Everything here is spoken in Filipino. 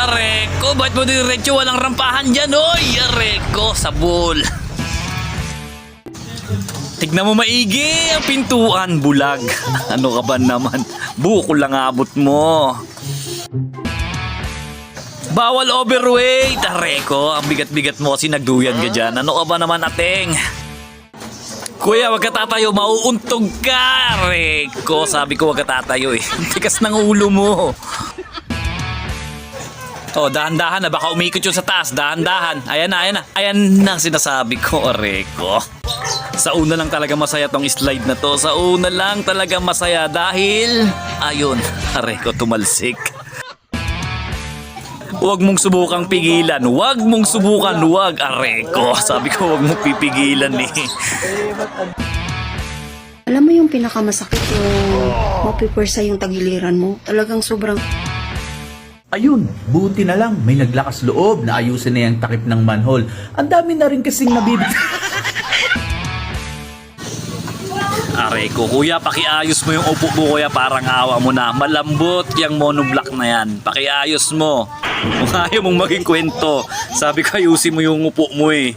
Areko, ba't mo diretso walang rampahan dyan? Oy, areko, sabol. Tignan mo maigi, ang pintuan, bulag. Ano ka ba naman? Buko lang abot mo. Bawal overweight, areko. Ang bigat-bigat mo kasi nagduyan ka dyan. Ano ka ba naman, ateng? Kuya, wag ka tatayo, mauuntog ka, areko. Sabi ko wag ka tatayo eh. Ang tikas ng ulo mo. Oh, dahan-dahan na, baka umikot yun sa taas. Dahan-dahan. Ayan na, ayan na. Ayan na ang sinasabi ko, areko. Sa una lang talaga masaya tong slide na to. Sa una lang talaga masaya dahil ayun, areko, tumalsik. Huwag mong subukang pigilan. Huwag mong subukan. Huwag, areko. Sabi ko huwag mong pipigilan eh. Alam mo yung pinakamasakit yung mapipwersa yung tagiliran mo. Talagang sobrang... Ayun, buti na lang may naglakas loob na ayusin na yung takip ng manhole. Ang dami na rin kasing nabibig. Areko, kuya, pakiayos mo yung upo mo, kuya, parang awa mo na. Malambot yung monoblock na yan. Pakiayos mo. Kung ayaw mong maging kwento, sabi ko ayusin mo yung upo mo eh.